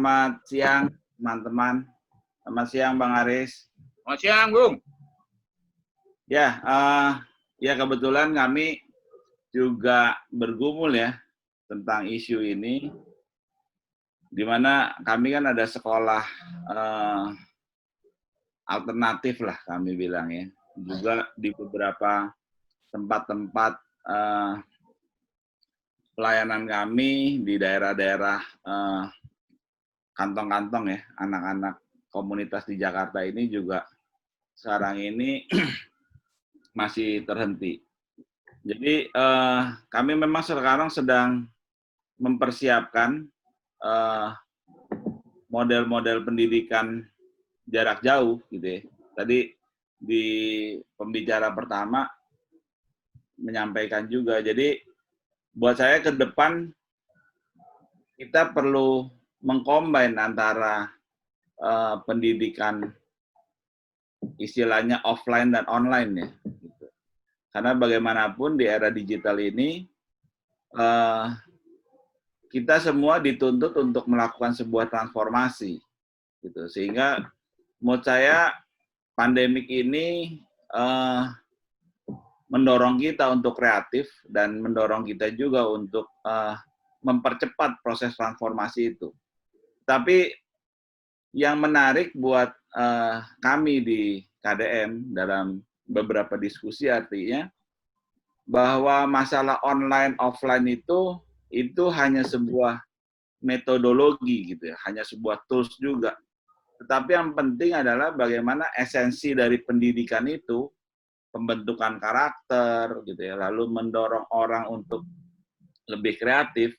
Selamat siang, teman-teman. Selamat siang, Bang Aris. Selamat siang, Bung. Ya, ya kebetulan kami juga bergumul ya tentang isu ini, di mana kami kan ada sekolah alternatif lah kami bilang ya, juga di beberapa tempat-tempat pelayanan kami di daerah-daerah kantong-kantong ya, anak-anak komunitas di Jakarta ini juga sekarang ini masih terhenti. Jadi kami memang sekarang sedang mempersiapkan model-model pendidikan jarak jauh gitu ya. Tadi di pembicara pertama menyampaikan juga. Jadi buat saya ke depan kita perlu mengcombine antara pendidikan istilahnya offline dan online ya. Gitu. Karena bagaimanapun di era digital ini kita semua dituntut untuk melakukan sebuah transformasi, gitu. Sehingga menurut saya pandemik ini mendorong kita untuk kreatif dan mendorong kita juga untuk mempercepat proses transformasi itu. Tapi yang menarik buat kami di KDM dalam beberapa diskusi artinya bahwa masalah online offline itu hanya sebuah metodologi gitu ya, hanya sebuah tools juga. Tetapi yang penting adalah bagaimana esensi dari pendidikan itu, pembentukan karakter gitu ya, lalu mendorong orang untuk lebih kreatif,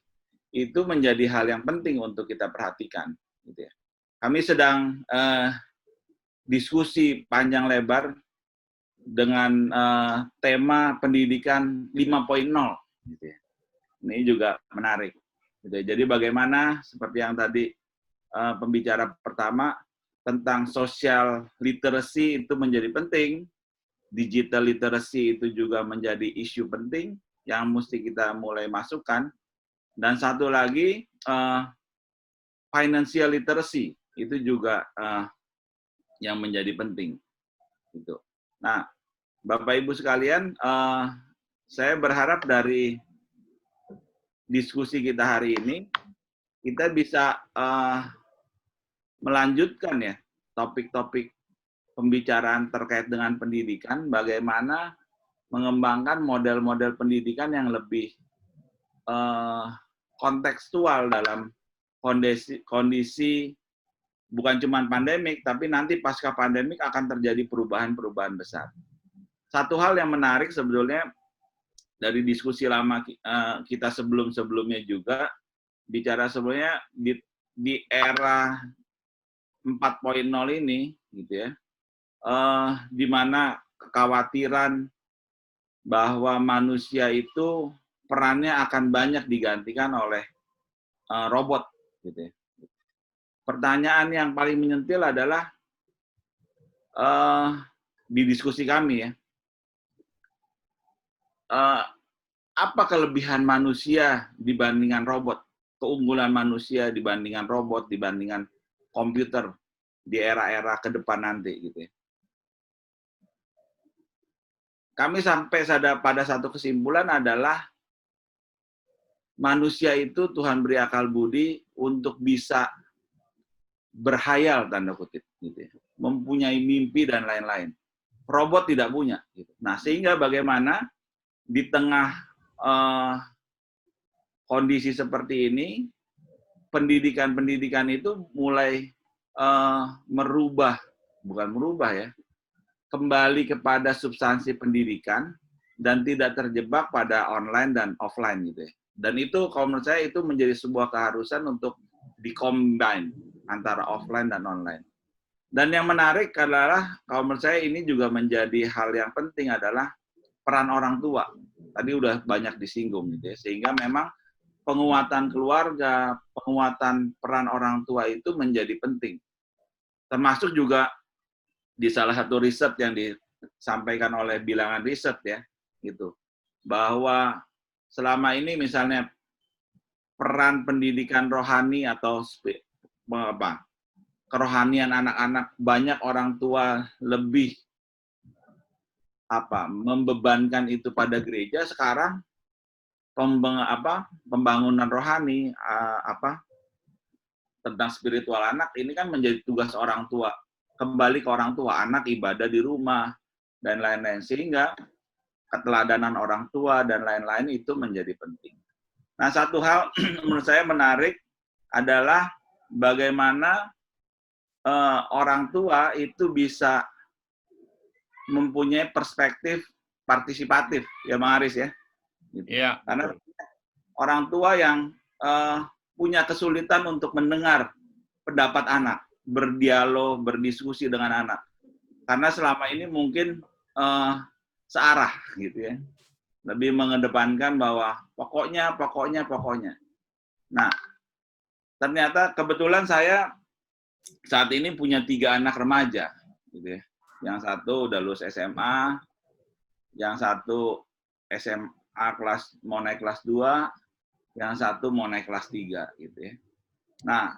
itu menjadi hal yang penting untuk kita perhatikan gitu ya. Kami sedang diskusi panjang lebar dengan tema pendidikan 5.0 gitu ya. Ini juga menarik. Gitu. Jadi bagaimana seperti yang tadi pembicara pertama tentang social literacy itu menjadi penting, digital literacy itu juga menjadi isu penting yang mesti kita mulai masukkan, dan satu lagi financial literacy itu juga yang menjadi penting. Gitu. Nah, Bapak Ibu sekalian, saya berharap dari diskusi kita hari ini, kita bisa melanjutkan ya topik-topik pembicaraan terkait dengan pendidikan, bagaimana mengembangkan model-model pendidikan yang lebih kontekstual dalam kondisi bukan cuma pandemik, tapi nanti pasca pandemik akan terjadi perubahan-perubahan besar. Satu hal yang menarik sebetulnya dari diskusi lama kita sebelum-sebelumnya juga, bicara sebelumnya di era 4.0 ini, gitu ya, di mana kekhawatiran bahwa manusia itu perannya akan banyak digantikan oleh robot, gitu ya. Pertanyaan yang paling menyentil adalah di diskusi kami ya, apa kelebihan manusia dibandingkan robot, keunggulan manusia dibandingkan robot, dibandingkan komputer di era-era ke depan nanti gitu ya. Kami sampai pada satu kesimpulan adalah manusia itu Tuhan beri akal budi untuk bisa berhayal tanda kutip gitu ya, mempunyai mimpi dan lain-lain. Robot tidak punya gitu. Nah, sehingga bagaimana di tengah kondisi seperti ini, pendidikan itu mulai bukan merubah ya, kembali kepada substansi pendidikan dan tidak terjebak pada online dan offline gitu ya. Dan itu kalau menurut saya itu menjadi sebuah keharusan untuk di-combine antara offline dan online. Dan yang menarik adalah kalau menurut saya ini juga menjadi hal yang penting adalah peran orang tua. Tadi udah banyak disinggung gitu ya. Sehingga memang penguatan keluarga, penguatan peran orang tua itu menjadi penting. Termasuk juga di salah satu riset yang disampaikan oleh bilangan riset ya, gitu. Bahwa selama ini misalnya peran pendidikan rohani atau kerohanian anak-anak, banyak orang tua lebih membebankan itu pada gereja. Sekarang pembangunan rohani tentang spiritual anak ini kan menjadi tugas orang tua, kembali ke orang tua, anak ibadah di rumah dan lain-lain, sehingga keteladanan orang tua dan lain-lain itu menjadi penting. Nah, satu hal menurut saya menarik adalah bagaimana orang tua itu bisa mempunyai perspektif partisipatif, ya Bang Aris ya. Gitu. Yeah. Karena orang tua yang punya kesulitan untuk mendengar pendapat anak, berdialog, berdiskusi dengan anak. Karena selama ini mungkin searah gitu ya. Lebih mengedepankan bahwa pokoknya. Nah, ternyata kebetulan saya saat ini punya 3 anak remaja, gitu ya. Yang satu udah lulus SMA, yang satu SMA mau naik kelas 2, yang satu mau naik kelas 3, gitu ya. Nah,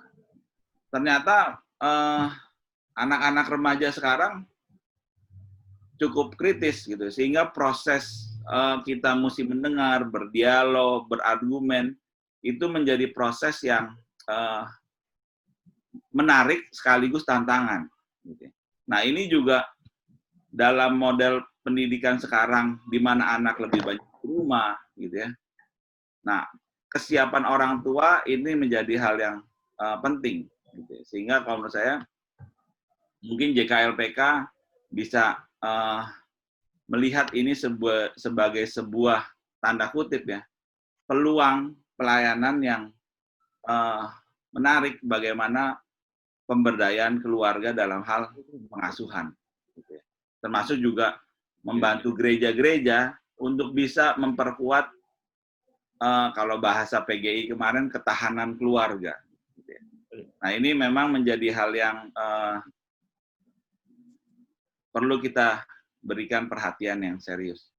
ternyata anak-anak remaja sekarang cukup kritis gitu, sehingga proses kita mesti mendengar, berdialog, berargumen, itu menjadi proses yang menarik sekaligus tantangan. Gitu. Nah, ini juga dalam model pendidikan sekarang, di mana anak lebih banyak di rumah, gitu ya. Nah, kesiapan orang tua ini menjadi hal yang penting. Gitu. Sehingga kalau menurut saya, mungkin JKLPK bisa melihat ini sebagai sebuah tanda kutip ya, peluang pelayanan yang menarik bagaimana pemberdayaan keluarga dalam hal pengasuhan. Gitu ya. Termasuk juga membantu gereja-gereja untuk bisa memperkuat, kalau bahasa PGI kemarin, ketahanan keluarga. Gitu ya. Nah, ini memang menjadi hal yang perlu kita berikan perhatian yang serius.